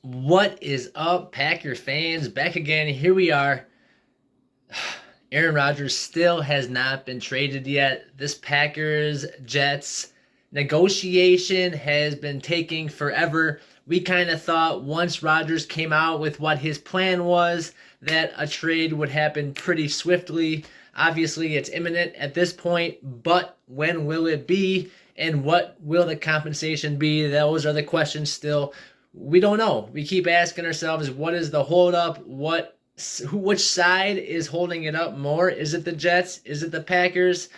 What is up, Packer fans? Back again. Here we are. Aaron Rodgers still has not been traded yet. This Packers Jets negotiation has been taking forever. We kind of thought once Rodgers came out with what his plan was, that a trade would happen pretty swiftly. Obviously, it's imminent at this point, but when will it be? And what will the compensation be? Those are the questions still. We don't know. We keep asking ourselves, what is the holdup? Which side is holding it up more? Is it the Jets? Is it the Packers?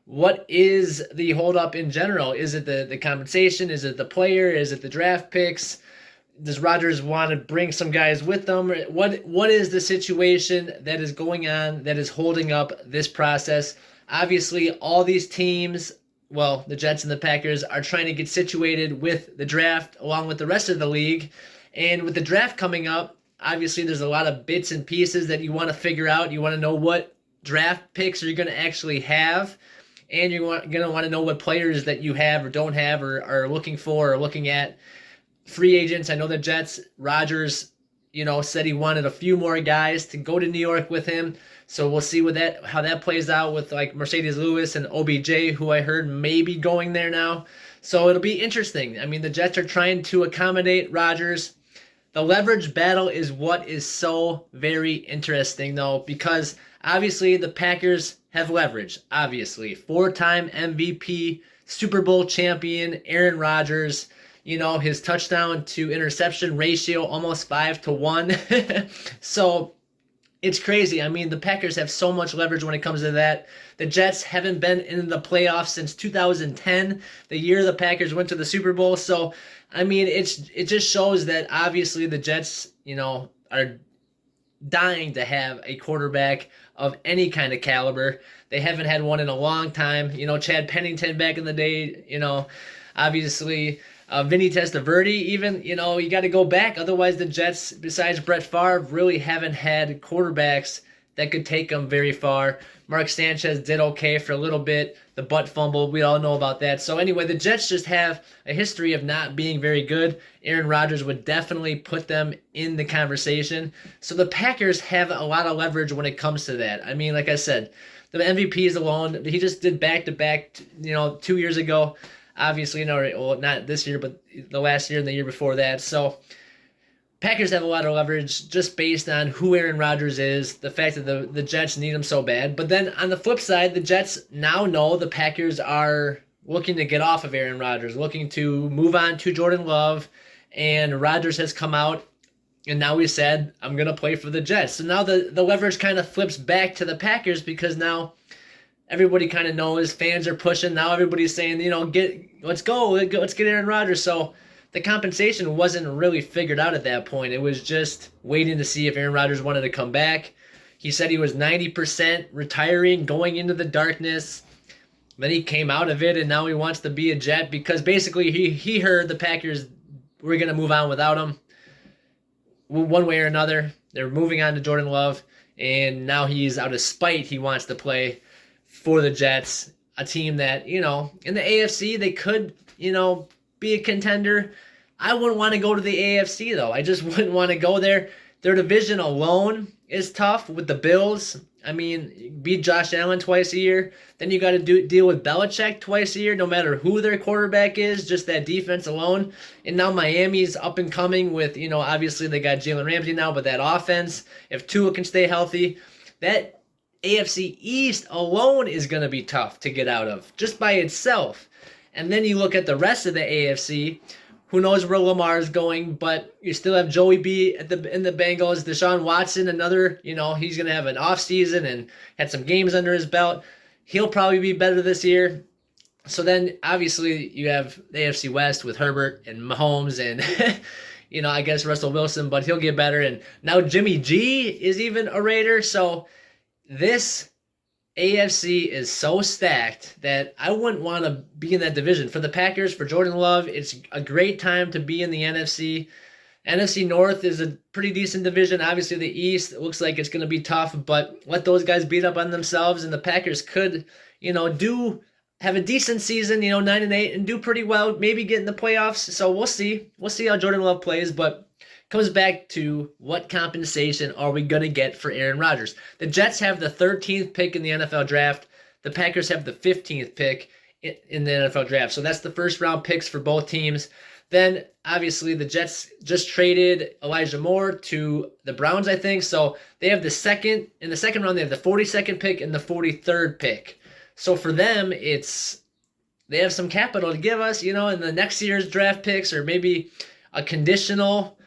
What is the holdup in general? Is it the compensation? Is it the player? Is it the draft picks? Does Rodgers want to bring some guys with them? What is the situation that is going on that is holding up this process? Obviously, all these teams, well, the Jets and the Packers, are trying to get situated with the draft along with the rest of the league. And with the draft coming up, obviously there's a lot of bits and pieces that you want to figure out. You want to know what draft picks are you going to actually have, and you're going to want to know what players that you have or don't have or are looking for or looking at. Free agents, I know the Jets, Rodgers, said he wanted a few more guys to go to New York with him. So we'll see how that plays out with like Mercedes Lewis and OBJ, who I heard may be going there now. So it'll be interesting. I mean, the Jets are trying to accommodate Rodgers. The leverage battle is what is so very interesting, though, because obviously the Packers have leverage. Obviously, four-time MVP, Super Bowl champion Aaron Rodgers. His touchdown to interception ratio almost 5-1. So it's crazy. I mean, the Packers have so much leverage when it comes to that. The Jets haven't been in the playoffs since 2010, the year the Packers went to the Super Bowl. So, I mean, it just shows that obviously the Jets, are dying to have a quarterback of any kind of caliber. They haven't had one in a long time. Chad Pennington back in the day, obviously Vinny Testaverde even, you got to go back. Otherwise, the Jets, besides Brett Favre, really haven't had quarterbacks that could take them very far. Mark Sanchez did okay for a little bit. The butt fumble, we all know about that. So anyway, the Jets just have a history of not being very good. Aaron Rodgers would definitely put them in the conversation. So the Packers have a lot of leverage when it comes to that. I mean, like I said, the MVPs alone, he just did back-to-back, 2 years ago. Obviously, well, not this year, but the last year and the year before that. So Packers have a lot of leverage just based on who Aaron Rodgers is, the fact that the Jets need him so bad. But then on the flip side, the Jets now know the Packers are looking to get off of Aaron Rodgers, looking to move on to Jordan Love, and Rodgers has come out, and now he said, I'm going to play for the Jets. So now the leverage kind of flips back to the Packers because now everybody kind of knows, fans are pushing. Now everybody's saying, let's go, let's get Aaron Rodgers. So the compensation wasn't really figured out at that point. It was just waiting to see if Aaron Rodgers wanted to come back. He said he was 90% retiring, going into the darkness. Then he came out of it, and now he wants to be a Jet because basically he heard the Packers were going to move on without him. One way or another, they're moving on to Jordan Love, and now he's out of spite. He wants to play for the Jets, a team that, in the AFC, they could, be a contender. I wouldn't want to go to the AFC, though. I just wouldn't want to go there. Their division alone is tough with the Bills. I mean, beat Josh Allen twice a year. Then you got to deal with Belichick twice a year, no matter who their quarterback is, just that defense alone. And now Miami's up and coming with, obviously they got Jalen Ramsey now, but that offense, if Tua can stay healthy, that AFC East alone is going to be tough to get out of, just by itself. And then you look at the rest of the AFC, who knows where Lamar is going, but you still have Joey B in the Bengals, Deshaun Watson, another, he's going to have an offseason and had some games under his belt. He'll probably be better this year. So then, obviously, you have the AFC West with Herbert and Mahomes and, I guess Russell Wilson, but he'll get better. And now Jimmy G is even a Raider. So this AFC is so stacked that I wouldn't want to be in that division. For the Packers, for Jordan Love, it's a great time to be in the NFC. NFC North is a pretty decent division. Obviously, the East, it looks like it's going to be tough, but let those guys beat up on themselves, and the Packers could, do have a decent season, 9-8, and do pretty well, maybe get in the playoffs. So we'll see. We'll see how Jordan Love plays, but comes back to what compensation are we going to get for Aaron Rodgers? The Jets have the 13th pick in the NFL draft. The Packers have the 15th pick in the NFL draft. So that's the first round picks for both teams. Then obviously the Jets just traded Elijah Moore to the Browns, I think. So they have the second round, they have the 42nd pick and the 43rd pick. So for them, they have some capital to give us, in the next year's draft picks, or maybe a conditional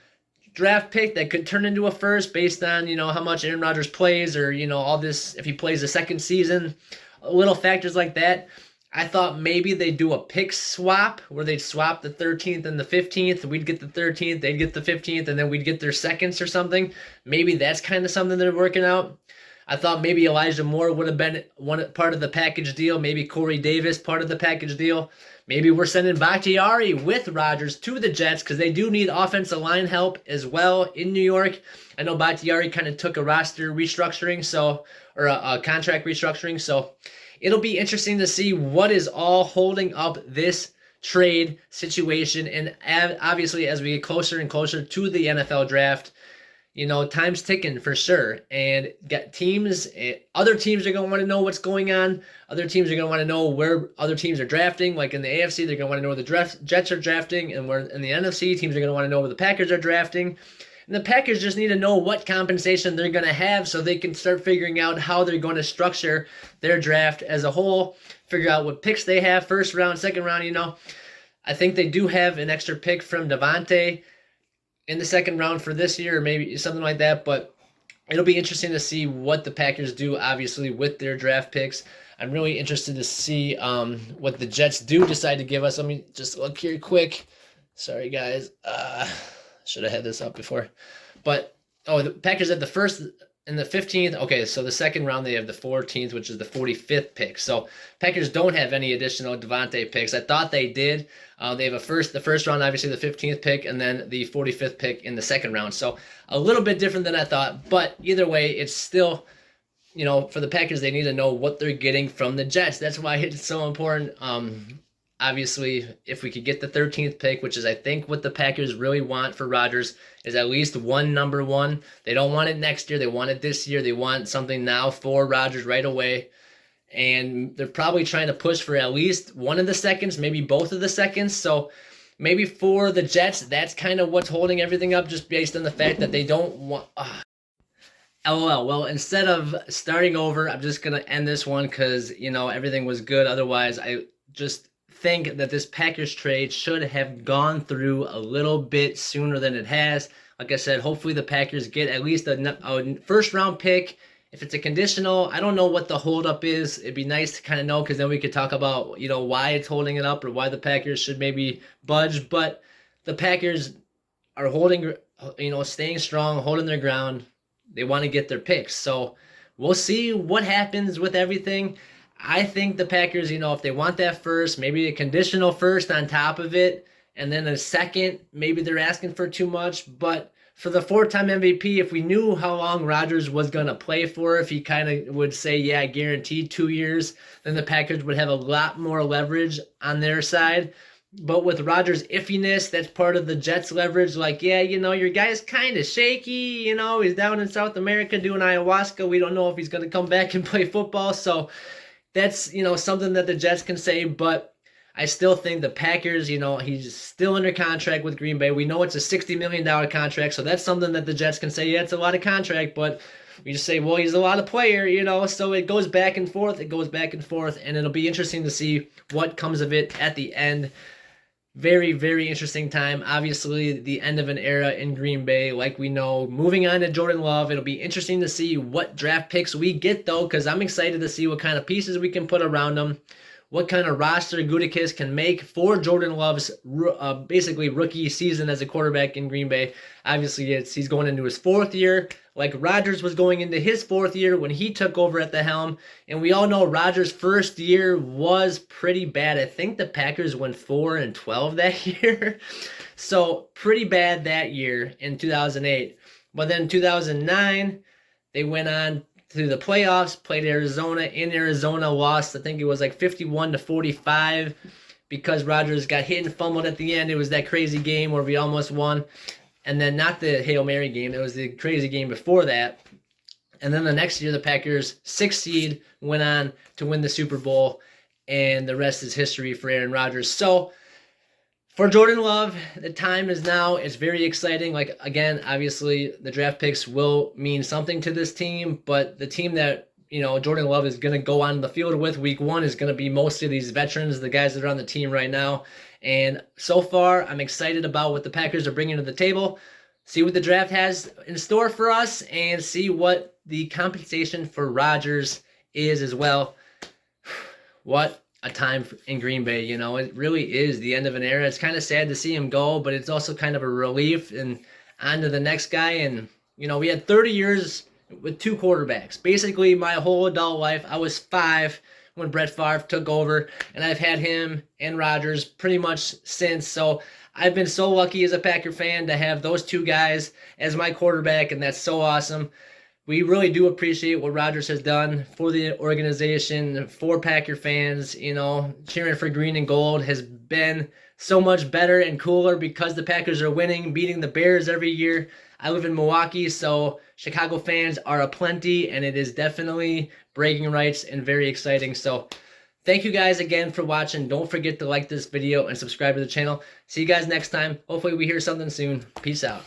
draft pick that could turn into a first based on, how much Aaron Rodgers plays, or, all this, if he plays a second season, little factors like that. I thought maybe they'd do a pick swap where they'd swap the 13th and the 15th. We'd get the 13th, they'd get the 15th, and then we'd get their seconds or something. Maybe that's kind of something they're working out. I thought maybe Elijah Moore would have been part of the package deal. Maybe Corey Davis part of the package deal. Maybe we're sending Bakhtiari with Rodgers to the Jets because they do need offensive line help as well in New York. I know Bakhtiari kind of took a roster restructuring, or a contract restructuring. So it'll be interesting to see what is all holding up this trade situation. And obviously, as we get closer and closer to the NFL draft, time's ticking for sure. And other teams are going to want to know what's going on. Other teams are going to want to know where other teams are drafting. Like in the AFC, they're going to want to know where the Jets are drafting. And where in the NFC, teams are going to want to know where the Packers are drafting. And the Packers just need to know what compensation they're going to have so they can start figuring out how they're going to structure their draft as a whole, figure out what picks they have, first round, second round, I think they do have an extra pick from Devontae in the second round for this year, or maybe something like that, but it'll be interesting to see what the Packers do, obviously, with their draft picks. I'm really interested to see what the Jets do decide to give us. Let me just look here quick. Sorry, guys. Should have had this up before. But, the Packers at the first and the 15th. Okay, so the second round, they have the 14th, which is the 45th pick. So Packers don't have any additional Devontae picks. I thought they did. They have the first round, obviously the 15th pick, and then the 45th pick in the second round. So a little bit different than I thought. But either way, it's still, for the Packers, they need to know what they're getting from the Jets. That's why it's so important. Obviously, if we could get the 13th pick, which is I think what the Packers really want for Rodgers, is at least one number one. They don't want it next year. They want it this year. They want something now for Rodgers right away. And they're probably trying to push for at least one of the seconds, maybe both of the seconds. So maybe for the Jets, that's kind of what's holding everything up, just based on the fact that they don't want... LOL. Well, instead of starting over, I'm just going to end this one because, everything was good. Otherwise, I just think that this Packers trade should have gone through a little bit sooner than it has. Like I said, hopefully the Packers get at least a first round pick. If it's a conditional, I don't know what the holdup is. It'd be nice to kind of know, because then we could talk about, why it's holding it up or why the Packers should maybe budge. But the Packers are holding, staying strong, holding their ground. They want to get their picks. So we'll see what happens with everything. I think the Packers, if they want that first, maybe a conditional first on top of it, and then a second, maybe they're asking for too much. But for the four-time MVP, if we knew how long Rodgers was going to play for, if he kind of would say, yeah, guaranteed 2 years, then the Packers would have a lot more leverage on their side. But with Rodgers' iffiness, that's part of the Jets' leverage. Like, yeah, your guy's kind of shaky. He's down in South America doing ayahuasca. We don't know if he's going to come back and play football. So that's, something that the Jets can say, but I still think the Packers, he's still under contract with Green Bay. We know it's a $60 million contract, so that's something that the Jets can say, yeah, it's a lot of contract, but we just say, well, he's a lot of player, so it goes back and forth, and it'll be interesting to see what comes of it at the end. Very, very interesting time. Obviously, the end of an era in Green Bay, like we know. Moving on to Jordan Love, it'll be interesting to see what draft picks we get, though, because I'm excited to see what kind of pieces we can put around them, what kind of roster Gutekunst can make for Jordan Love's basically rookie season as a quarterback in Green Bay. Obviously, he's going into his fourth year, like Rodgers was going into his fourth year when he took over at the helm. And we all know Rodgers' first year was pretty bad. I think the Packers went 4-12 that year. So pretty bad that year in 2008. But then 2009, they went on to the playoffs, played Arizona. In Arizona, lost, I think it was like 51-45 because Rodgers got hit and fumbled at the end. It was that crazy game where we almost won. And then not the Hail Mary game. It was the crazy game before that. And then the next year, the Packers, 6th seed, went on to win the Super Bowl. And the rest is history for Aaron Rodgers. So for Jordan Love, the time is now. It's very exciting. Like, again, obviously, the draft picks will mean something to this team. But the team that, Jordan Love is going to go on the field with week 1 is going to be most of these veterans, the guys that are on the team right now. And so far, I'm excited about what the Packers are bringing to the table. See what the draft has in store for us and see what the compensation for Rodgers is as well. What a time in Green Bay, It really is the end of an era. It's kind of sad to see him go, but it's also kind of a relief. And on to the next guy. And, we had 30 years with 2 quarterbacks. Basically, my whole adult life, I was 5 when Brett Favre took over, and I've had him and Rodgers pretty much since. So I've been so lucky as a Packer fan to have those 2 guys as my quarterback, and that's so awesome. We really do appreciate what Rodgers has done for the organization, for Packer fans. Cheering for green and gold has been so much better and cooler because the Packers are winning, beating the Bears every year. I live in Milwaukee, so Chicago fans are aplenty, and it is definitely bragging rights and very exciting. So thank you guys again for watching. Don't forget to like this video and subscribe to the channel. See you guys next time. Hopefully we hear something soon. Peace out.